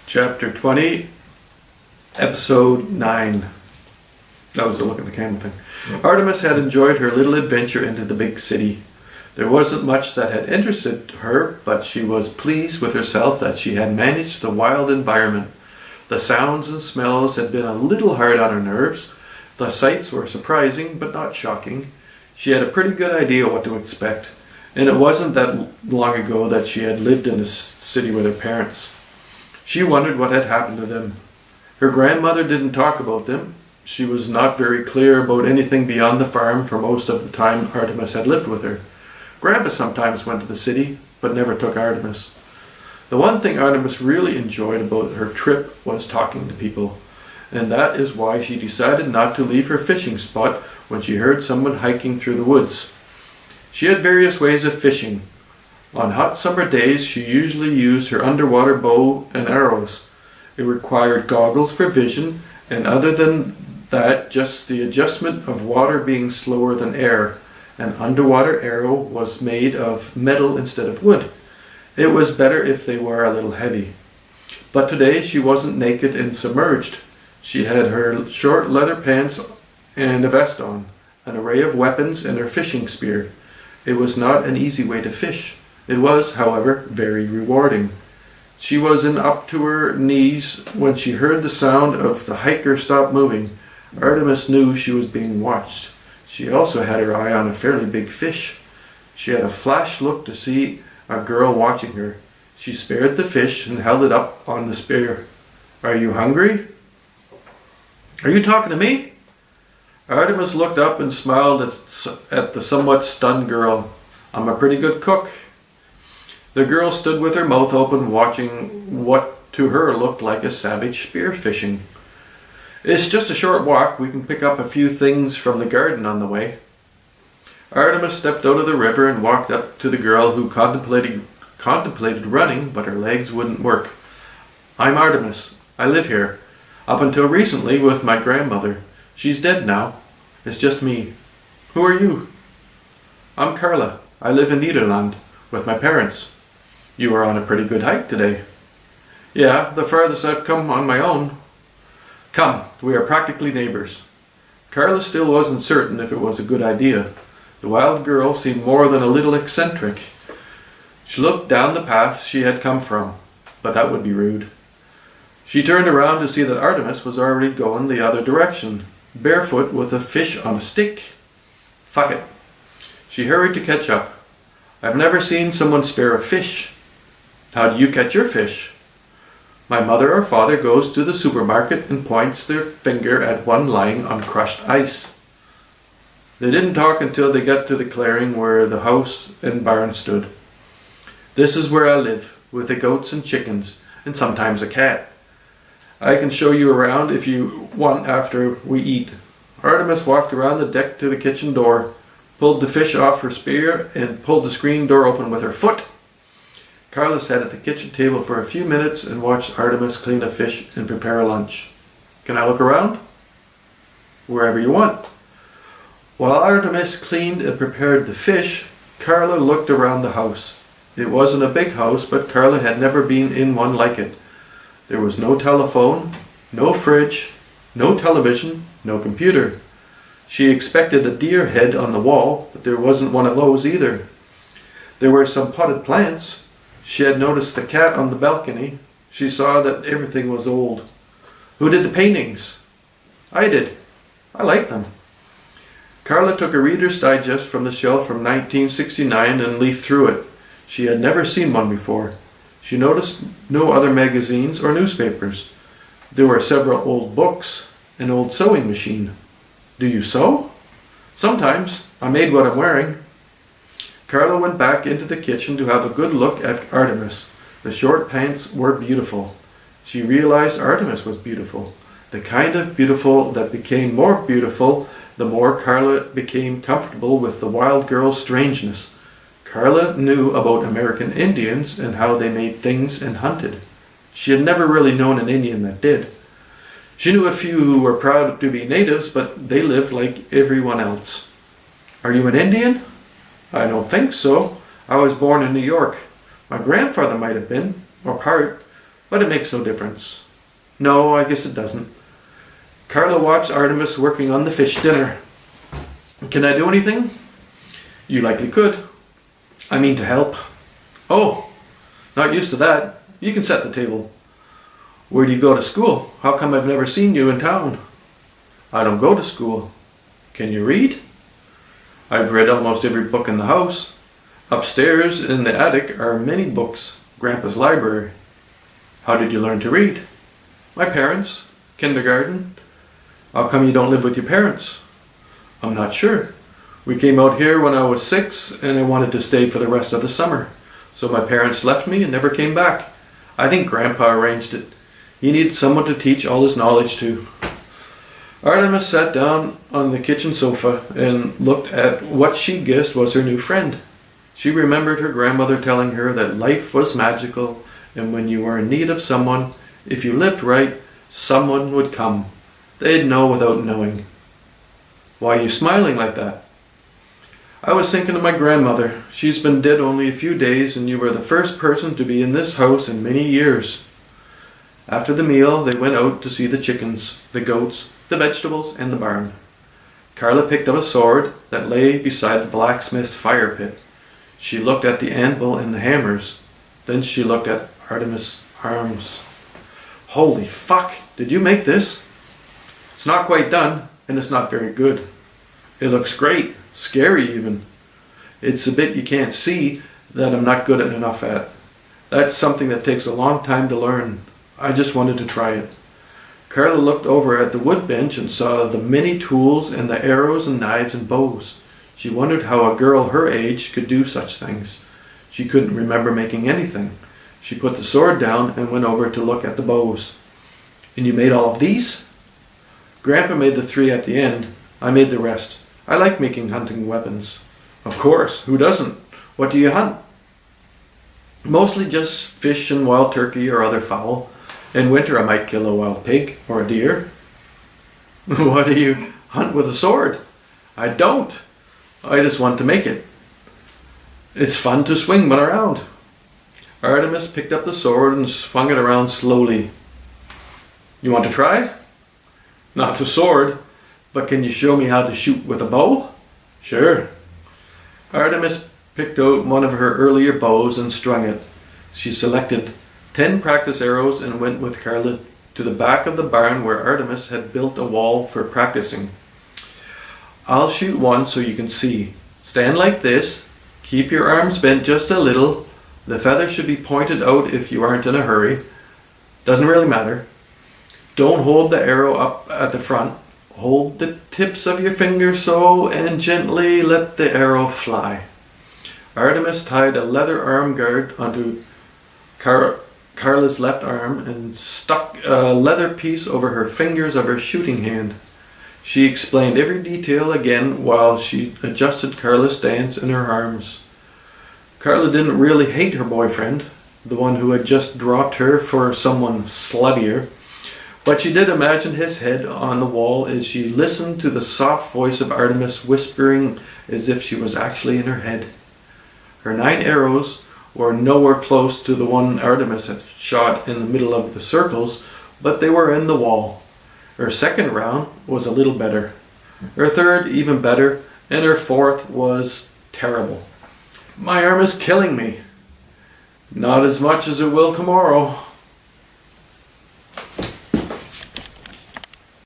Chapter 20, Episode 9. That was the look at the camera thing. Artemis had enjoyed her little adventure into the big city. There wasn't much that had interested her, but she was pleased with herself that she had managed the wild environment. The sounds and smells had been a little hard on her nerves. The sights were surprising, but not shocking. She had a pretty good idea what to expect, and it wasn't that long ago that she had lived in a city with her parents. She wondered what had happened to them. Her grandmother didn't talk about them. She was not very clear about anything beyond the farm for most of the time Artemis had lived with her. Grandpa sometimes went to the city, but never took Artemis. The one thing Artemis really enjoyed about her trip was talking to people, and that is why she decided not to leave her fishing spot when she heard someone hiking through the woods. She had various ways of fishing. On hot summer days, she usually used her underwater bow and arrows. It required goggles for vision, and other than that, just the adjustment of water being slower than air. An underwater arrow was made of metal instead of wood. It was better if they were a little heavy. But today she wasn't naked and submerged. She had her short leather pants and a vest on, an array of weapons, and her fishing spear. It was not an easy way to fish. It was, however, very rewarding. She was in up to her knees when she heard the sound of the hiker stop moving. Artemis knew she was being watched. She also had her eye on a fairly big fish. She had a flash look to see a girl watching her. She spared the fish and held it up on the spear. "Are you hungry?" "Are you talking to me?" Artemis looked up and smiled at the somewhat stunned girl. "I'm a pretty good cook." The girl stood with her mouth open, watching what to her looked like a savage spear fishing. "It's just a short walk. We can pick up a few things from the garden on the way." Artemis stepped out of the river and walked up to the girl who contemplated running, but her legs wouldn't work. "I'm Artemis. I live here. Up until recently with my grandmother. She's dead now. It's just me." "Who are you?" "I'm Carla. I live in Nederland with my parents." "You are on a pretty good hike today." "Yeah, the farthest I've come on my own." "Come, we are practically neighbors." Carla still wasn't certain if it was a good idea. The wild girl seemed more than a little eccentric. She looked down the path she had come from, but that would be rude. She turned around to see that Artemis was already going the other direction, barefoot with a fish on a stick. Fuck it. She hurried to catch up. "I've never seen someone spare a fish." "How do you catch your fish?" "My mother or father goes to the supermarket and points their finger at one lying on crushed ice." They didn't talk until they got to the clearing where the house and barn stood. "This is where I live, with the goats and chickens, and sometimes a cat. I can show you around if you want after we eat." Artemis walked around the deck to the kitchen door, pulled the fish off her spear, and pulled the screen door open with her foot. Carla sat at the kitchen table for a few minutes and watched Artemis clean a fish and prepare a lunch. "Can I look around?" "Wherever you want." While Artemis cleaned and prepared the fish, Carla looked around the house. It wasn't a big house, but Carla had never been in one like it. There was no telephone, no fridge, no television, no computer. She expected a deer head on the wall, but there wasn't one of those either. There were some potted plants. She had noticed the cat on the balcony. She saw that everything was old. "Who did the paintings?" "I did. I like them." Carla took a Reader's Digest from the shelf from 1969 and leafed through it. She had never seen one before. She noticed no other magazines or newspapers. There were several old books, an old sewing machine. "Do you sew?" "Sometimes. I made what I'm wearing." Carla went back into the kitchen to have a good look at Artemis. The short pants were beautiful. She realized Artemis was beautiful. The kind of beautiful that became more beautiful the more Carla became comfortable with the wild girl's strangeness. Carla knew about American Indians and how they made things and hunted. She had never really known an Indian that did. She knew a few who were proud to be natives, but they lived like everyone else. "Are you an Indian?" "I don't think so. I was born in New York. My grandfather might have been, or part. but it makes no difference. No, I guess it doesn't. Carla watched Artemis working on the fish dinner. Can I do anything? You likely could. I mean to help. Oh, not used to that. You can set the table. Where do you go to school? How come I've never seen you in town? I don't go to school. Can you read? I've read almost every book in the house. Upstairs in the attic are many books, Grandpa's library. How did you learn to read? My parents. Kindergarten. How come you don't live with your parents? I'm not sure. We came out here when I was 6 and I wanted to stay for the rest of the summer. So my parents left me and never came back. I think Grandpa arranged it. He needed someone to teach all his knowledge to. Artemis sat down on the kitchen sofa and looked at what she guessed was her new friend. She remembered her grandmother telling her that life was magical, and when you were in need of someone, if you lived right, someone would come. They'd know without knowing. Why are you smiling like that? I was thinking of my grandmother. She's been dead only a few days, and you were the first person to be in this house in many years. After the meal, they went out to see the chickens, the goats, the vegetables, and the barn. Carla picked up a sword that lay beside the blacksmith's fire pit. She looked at the anvil and the hammers. Then she looked at Artemis' arms. Holy fuck! Did you make this? It's not quite done, and it's not very good. It looks great, scary even. It's a bit you can't see that I'm not good enough at. That's something that takes a long time to learn. I just wanted to try it. Carla looked over at the wood bench and saw the many tools and the arrows and knives and bows. She wondered how a girl her age could do such things. She couldn't remember making anything. She put the sword down and went over to look at the bows. And you made all of these? Grandpa made the 3 at the end. I made the rest. I like making hunting weapons. Of course, who doesn't? What do you hunt? Mostly just fish and wild turkey or other fowl. In winter I might kill a wild pig or a deer. Why do you hunt with a sword? I don't. I just want to make it. It's fun to swing one around. Artemis picked up the sword and swung it around slowly. You want to try? Not the sword, but can you show me how to shoot with a bow? Sure. Artemis picked out one of her earlier bows and strung it. She selected 10 practice arrows and went with Carla to the back of the barn where Artemis had built a wall for practicing. I'll shoot one so you can see. Stand like this. Keep your arms bent just a little. The feather should be pointed out if you aren't in a hurry. Doesn't really matter. Don't hold the arrow up at the front. Hold the tips of your fingers so and gently let the arrow fly. Artemis tied a leather arm guard onto Carla's left arm and stuck a leather piece over her fingers of her shooting hand. She explained every detail again while she adjusted Carla's stance in her arms. Carla didn't really hate her boyfriend, the one who had just dropped her for someone sluttier, but she did imagine his head on the wall as she listened to the soft voice of Artemis whispering as if she was actually in her head. Her 9 arrows were nowhere close to the one Artemis had shot in the middle of the circles, but they were in the wall. Her second round was a little better. Her third even better, and her fourth was terrible. My arm is killing me. Not as much as it will tomorrow.